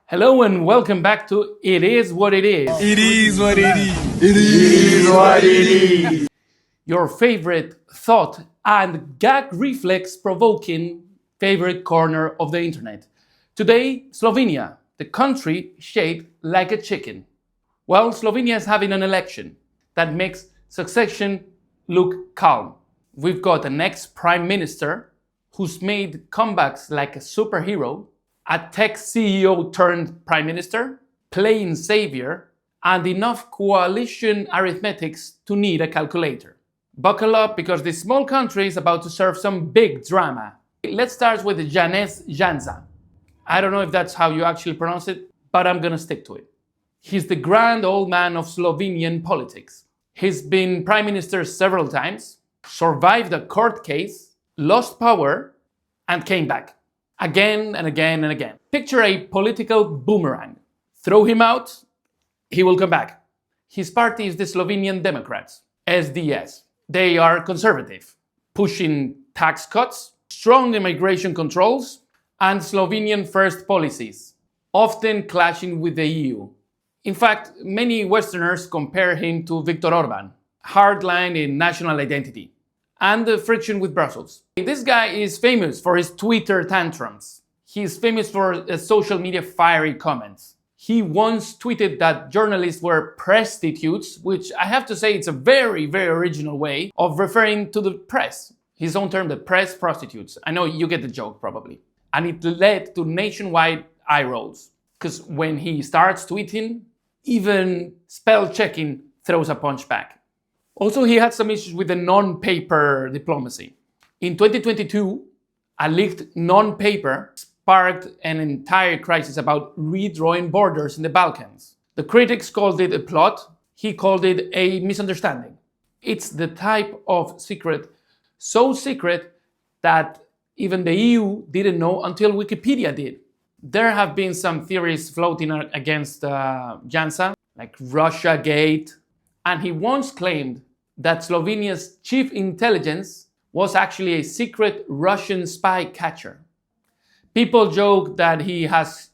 Hello and welcome back to It Is What It Is. It is what it is. It is what it is. Your favorite thought and gag reflex provoking favorite corner of the internet. Today, Slovenia, the country shaped like a chicken. Well, Slovenia is having an election that makes succession look calm. We've got an ex-prime minister who's made comebacks like a superhero, a tech CEO turned prime minister, playing savior, and enough coalition arithmetics to need a calculator. Buckle up because this small country is about to serve some big drama. Let's start with Janez Janša. I don't know if that's how you actually pronounce it, but I'm gonna stick to it. He's the grand old man of Slovenian politics. He's been prime minister several times, survived a court case, lost power, and came back. Again and again and again. Picture a political boomerang. Throw him out, he will come back. His party is the Slovenian Democrats, SDS. They are conservative, pushing tax cuts, strong immigration controls, and Slovenian first policies, often clashing with the EU. In fact, many Westerners compare him to Viktor Orban, hardline in national identity, and the friction with Brussels. This guy is famous for his Twitter tantrums. He's famous for social media fiery comments. He once tweeted that journalists were prostitutes, which I have to say it's a very, very original way of referring to the press. His own term, the press prostitutes. I know you get the joke probably. And it led to nationwide eye rolls. Because when he starts tweeting, even spell checking throws a punch back. Also, he had some issues with the non-paper diplomacy. In 2022, a leaked non-paper sparked an entire crisis about redrawing borders in the Balkans. The critics called it a plot, he called it a misunderstanding. It's the type of secret, so secret that even the EU didn't know until Wikipedia did. There have been some theories floating against Janša, like Russia Gate, and he once claimed that Slovenia's chief intelligence was actually a secret Russian spy catcher. People joke that he has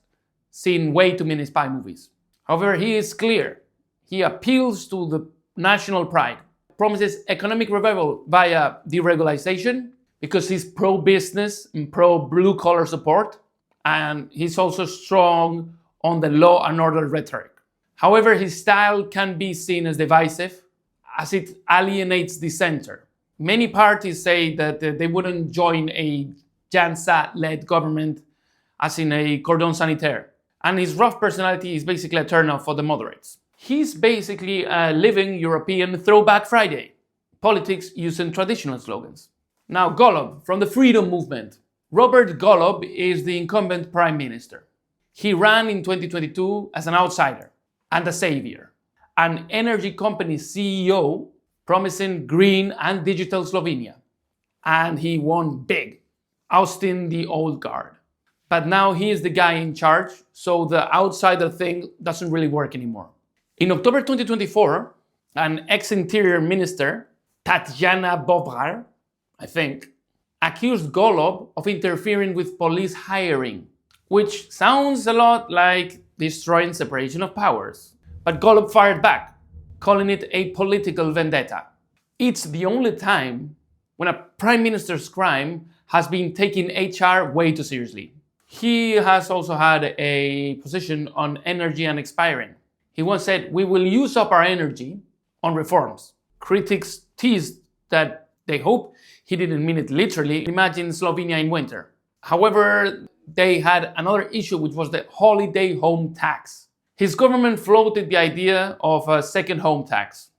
seen way too many spy movies. However, he is clear. He appeals to the national pride, promises economic revival via deregulation because he's pro-business and pro-blue-collar support, and he's also strong on the law and order rhetoric. However, his style can be seen as divisive, as it alienates the center. Many parties say that they wouldn't join a Janša-led government as in a cordon sanitaire. And his rough personality is basically a turnoff for the moderates. He's basically a living European throwback Friday. Politics using traditional slogans. Now, Golob, from the Freedom Movement. Robert Golob is the incumbent prime minister. He ran in 2022 as an outsider and a savior. An energy company CEO promising green and digital Slovenia. And he won big, ousting the old guard. But now he is the guy in charge, so the outsider thing doesn't really work anymore. In October 2024, an ex-interior minister, Tatiana Bobrar, I think, accused Golob of interfering with police hiring, which sounds a lot like destroying separation of powers. But Golob fired back, calling it a political vendetta. It's the only time when a prime minister's crime has been taking HR way too seriously. He has also had a position on energy and expiring. He once said, "We will use up our energy on reforms." Critics teased that they hope he didn't mean it literally. Imagine Slovenia in winter. However, they had another issue, which was the holiday home tax. His government floated the idea of a second home tax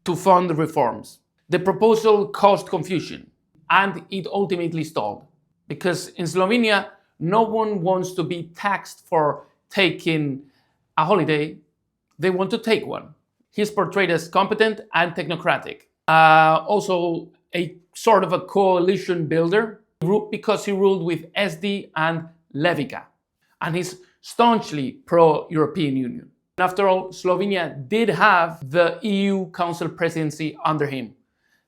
to fund the reforms. The proposal caused confusion, and it ultimately stalled. Because in Slovenia, no one wants to be taxed for taking a holiday. They want to take one. He's portrayed as competent and technocratic. Also a sort of a coalition builder because he ruled with SD and Levica. And he's staunchly pro-European Union. After all, Slovenia did have the EU Council presidency under him.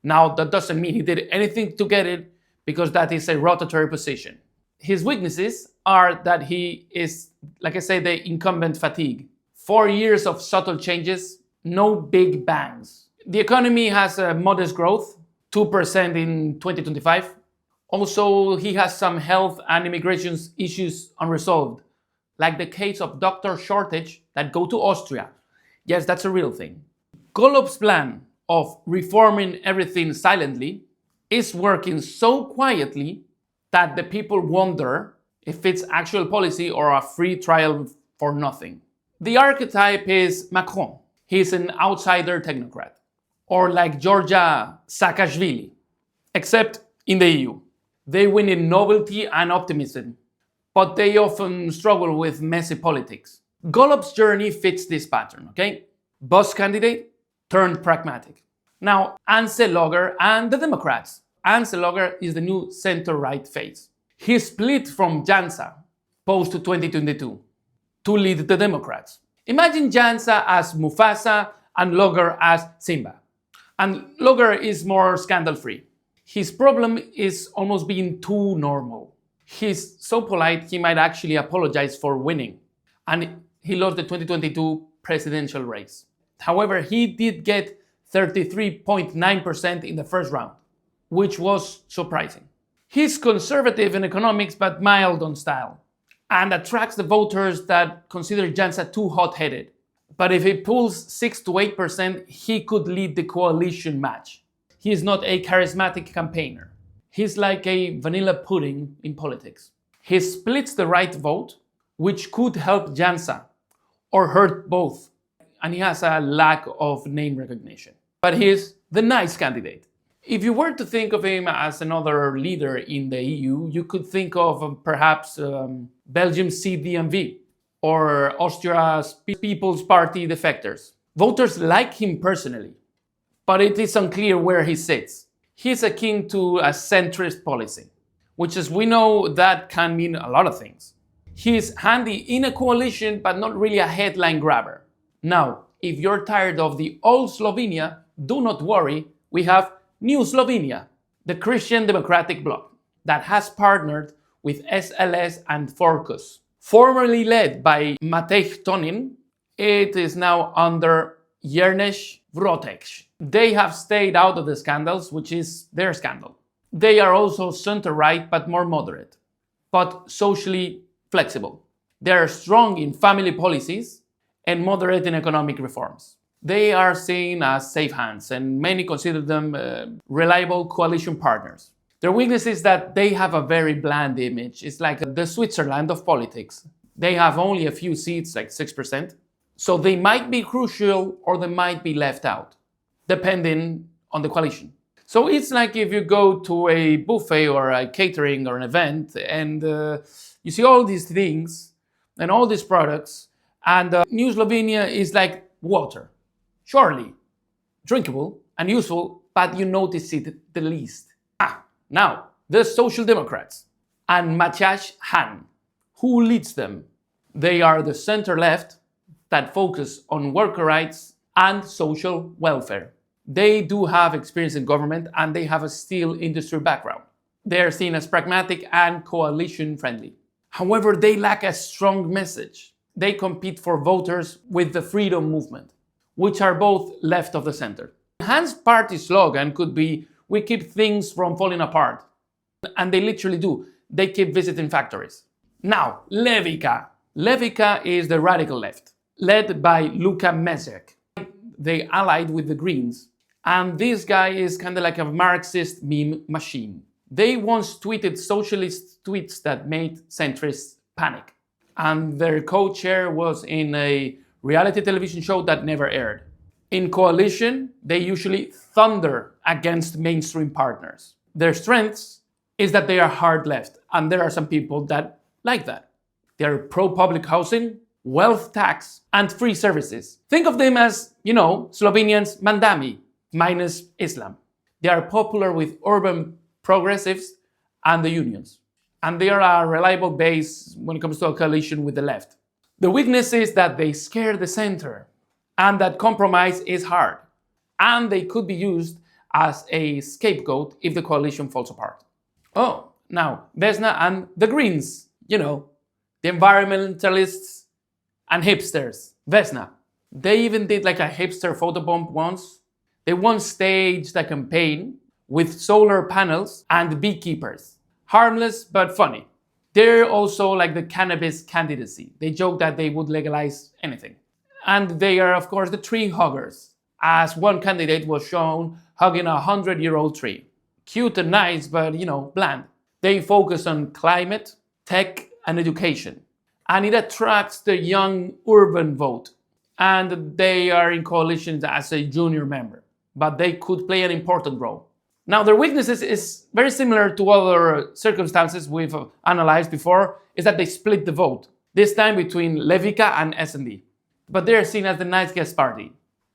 Now, that doesn't mean he did anything to get it, because that is a rotatory position. His weaknesses are that he is, like I say, the incumbent fatigue. 4 years of subtle changes, no big bangs. The economy has a modest growth, 2% in 2025. Also, he has some health and immigration issues unresolved, like the case of doctor shortage that go to Austria. Yes, that's a real thing. Golob's plan of reforming everything silently is working so quietly that the people wonder if it's actual policy or a free trial for nothing. The archetype is Macron. He's an outsider technocrat. Or like Georgia Saakashvili, except in the EU. They win in novelty and optimism, but they often struggle with messy politics. Golob's journey fits this pattern, okay? Boss candidate turned pragmatic. Now, Ansel Lager and the Democrats. Ansel Lager is the new center-right face. He split from Jansa post-2022 to lead the Democrats. Imagine Jansa as Mufasa and Lager as Simba. And Lager is more scandal-free. His problem is almost being too normal. He's so polite he might actually apologize for winning. And he lost the 2022 presidential race. However, he did get 33.9% in the first round, which was surprising. He's conservative in economics but mild on style, and attracts the voters that consider Jansa too hot-headed. But if he pulls 6 to 8%, he could lead the coalition match. He is not a charismatic campaigner. He's like a vanilla pudding in politics. He splits the right vote, which could help Jansa or hurt both. And he has a lack of name recognition. But he's the nice candidate. If you were to think of him as another leader in the EU, you could think of perhaps Belgium's CDMV or Austria's People's Party defectors. Voters like him personally, but it is unclear where he sits. He's akin to a centrist policy, which, as we know, that can mean a lot of things. He's handy in a coalition, but not really a headline grabber. Now, if you're tired of the old Slovenia, do not worry, we have New Slovenia, the Christian Democratic Bloc, that has partnered with SLS and Forkus. Formerly led by Matej Tonin, it is now under Jernej Vrotec. They have stayed out of the scandals, which is their scandal. They are also center-right, but more moderate, but socially flexible. They are strong in family policies and moderate in economic reforms. They are seen as safe hands, and many consider them reliable coalition partners. Their weakness is that they have a very bland image. It's like the Switzerland of politics. They have only a few seats, like 6%. So they might be crucial or they might be left out, depending on the coalition. So it's like if you go to a buffet or a catering or an event and you see all these things and all these products, and New Slovenia is like water. Surely drinkable and useful, but you notice it the least. Now, the Social Democrats and Matthias Hahn. Who leads them? They are the center-left that focus on worker rights and social welfare. They do have experience in government and they have a steel industry background. They are seen as pragmatic and coalition-friendly. However, they lack a strong message. They compete for voters with the freedom movement, which are both left of the center. Hahn's party slogan could be, "We keep things from falling apart." And they literally do. They keep visiting factories. Now, Levica. Levica is the radical left, led by Luka Mesek. They allied with the Greens. And this guy is kind of like a Marxist meme machine. They once tweeted socialist tweets that made centrists panic. And their co-chair was in a reality television show that never aired. In coalition, they usually thunder against mainstream partners. Their strengths is that they are hard left, and there are some people that like that. They're pro-public housing, wealth tax, and free services. Think of them as, Slovenians Mandami, minus Islam. They are popular with urban progressives and the unions. And they are a reliable base when it comes to a coalition with the left. The weakness is that they scare the center, and that compromise is hard. And they could be used as a scapegoat if the coalition falls apart. Oh, now, Vesna and the Greens, the environmentalists, and hipsters. Vesna. They even did like a hipster photobomb once. They once staged a campaign with solar panels and beekeepers. Harmless but funny. They're also like the cannabis candidacy. They joke that they would legalize anything. And they are, of course, the tree huggers, as one candidate was shown hugging a 100-year-old tree. Cute and nice, but bland. They focus on climate, tech, and education. And it attracts the young urban vote. And they are in coalitions as a junior member, but they could play an important role. Now, their weaknesses is very similar to other circumstances we've analyzed before, is that they split the vote, this time between Levica and S&D. But they're seen as the nice guest party.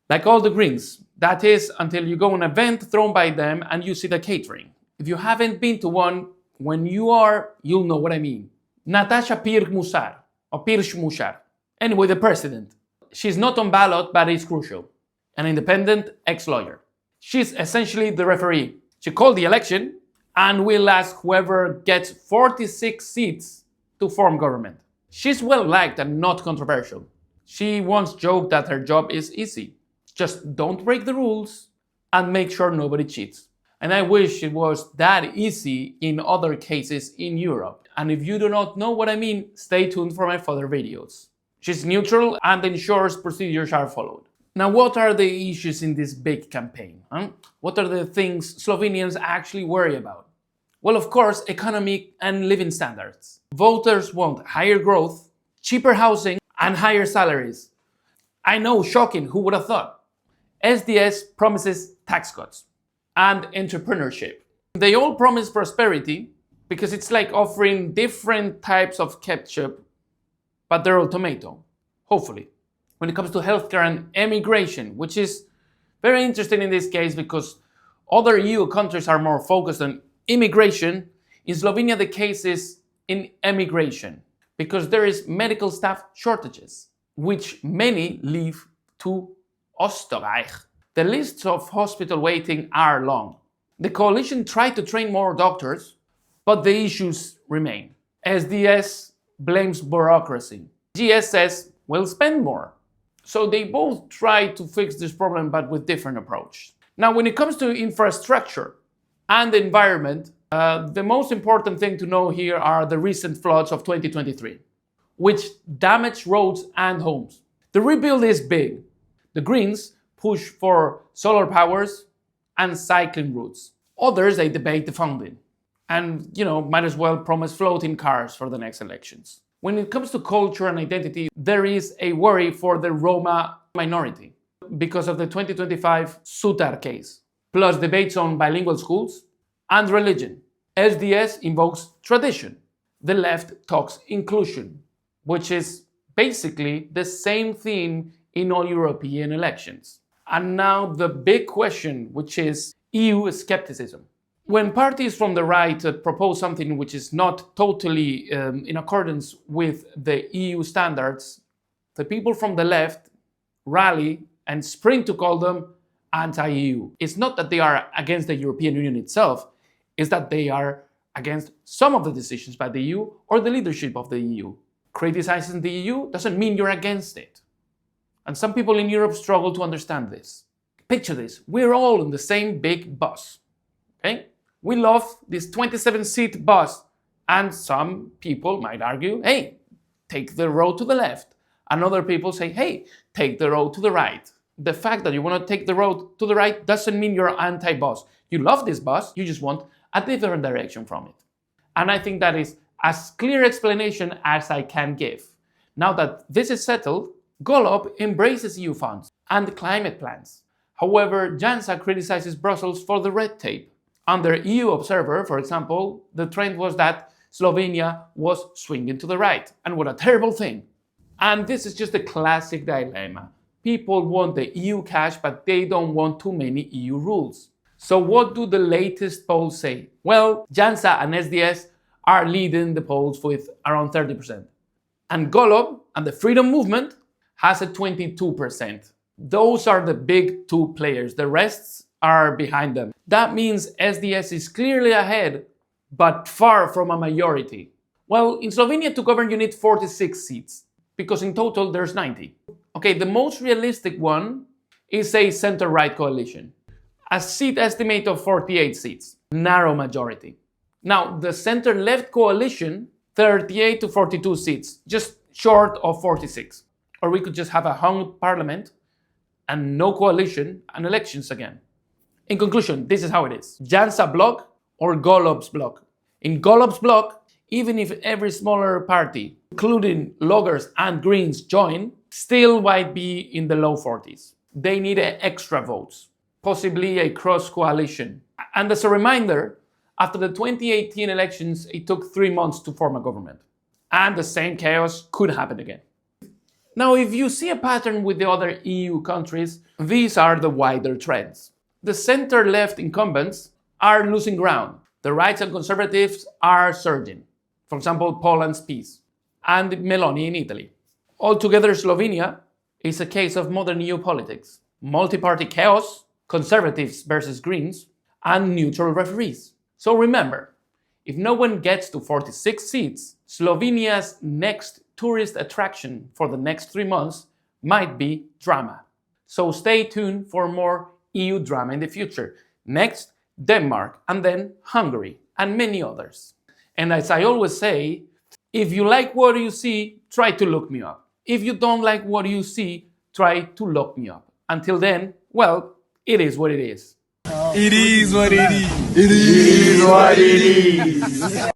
Like all the Greens, that is, until you go to an event thrown by them and you see the catering. If you haven't been to one, when you are, you'll know what I mean. Natasha Pirc-Musar, or Pirc-Musar. Anyway, the president. She's not on ballot, but is crucial. An independent ex-lawyer. She's essentially the referee. She called the election and will ask whoever gets 46 seats to form government. She's well liked and not controversial. She once joked that her job is easy. Just don't break the rules and make sure nobody cheats. And I wish it was that easy in other cases in Europe. And if you do not know what I mean, stay tuned for my further videos. She's neutral and ensures procedures are followed. Now, what are the issues in this big campaign? What are the things Slovenians actually worry about? Well, of course, economic and living standards. Voters want higher growth, cheaper housing, and higher salaries. I know, shocking, who would have thought? SDS promises tax cuts and entrepreneurship. They all promise prosperity because it's like offering different types of ketchup, but they're all tomato, hopefully. When it comes to healthcare and emigration, which is very interesting in this case because other EU countries are more focused on immigration. In Slovenia, the case is in emigration because there is medical staff shortages, which many leave to Oostenrijk. The lists of hospital waiting are long. The coalition tried to train more doctors, but the issues remain. SDS blames bureaucracy. GS says we'll spend more. So they both try to fix this problem, but with different approach. Now, when it comes to infrastructure and the environment, the most important thing to know here are the recent floods of 2023, which damaged roads and homes. The rebuild is big. The Greens push for solar powers and cycling routes. Others, they debate the funding. And, might as well promise floating cars for the next elections. When it comes to culture and identity, there is a worry for the Roma minority because of the 2025 Sutar case, plus debates on bilingual schools and religion. SDS invokes tradition. The left talks inclusion, which is basically the same theme in all European elections. And now the big question, which is EU skepticism. When parties from the right propose something which is not totally in accordance with the EU standards, the people from the left rally and spring to call them anti-EU. It's not that they are against the European Union itself, it's that they are against some of the decisions by the EU or the leadership of the EU. Criticizing the EU doesn't mean you're against it. And some people in Europe struggle to understand this. Picture this, we're all in the same big bus, okay? We love this 27-seat bus, and some people might argue, hey, take the road to the left. And other people say, hey, take the road to the right. The fact that you want to take the road to the right doesn't mean you're anti-bus. You love this bus, you just want a different direction from it. And I think that is as clear explanation as I can give. Now that this is settled, Golob embraces EU funds and climate plans. However, Janša criticizes Brussels for the red tape. Under EU Observer, for example, the trend was that Slovenia was swinging to the right. And what a terrible thing. And this is just a classic dilemma. People want the EU cash, but they don't want too many EU rules. So what do the latest polls say? Well, Janša and SDS are leading the polls with around 30%. And Golob and the Freedom Movement has a 22%. Those are the big two players. The rest are behind them. That means SDS is clearly ahead, but far from a majority. Well, in Slovenia to govern you need 46 seats, because in total there's 90. Okay, the most realistic one is a center-right coalition. A seat estimate of 48 seats, narrow majority. Now, the center-left coalition, 38 to 42 seats, just short of 46. Or we could just have a hung parliament and no coalition and elections again. In conclusion, this is how it is. Janša bloc or Golob's bloc. In Golob's bloc, even if every smaller party, including Loggers and Greens, join, still might be in the low 40s. They need extra votes, possibly a cross-coalition. And as a reminder, after the 2018 elections, it took 3 months to form a government. And the same chaos could happen again. Now, if you see a pattern with the other EU countries, these are the wider trends. The center-left incumbents are losing ground. The rights and conservatives are surging. For example, Poland's PiS and Meloni in Italy. Altogether, Slovenia is a case of modern EU politics. Multi-party chaos, conservatives versus Greens, and neutral referees. So remember, if no one gets to 46 seats, Slovenia's next tourist attraction for the next 3 months might be drama. So stay tuned for more EU drama in the future. Next, Denmark, and then Hungary, and many others. And as I always say, if you like what you see, try to look me up. If you don't like what you see, try to look me up. Until then, well, it is what it is. It is what it is. It is what it is.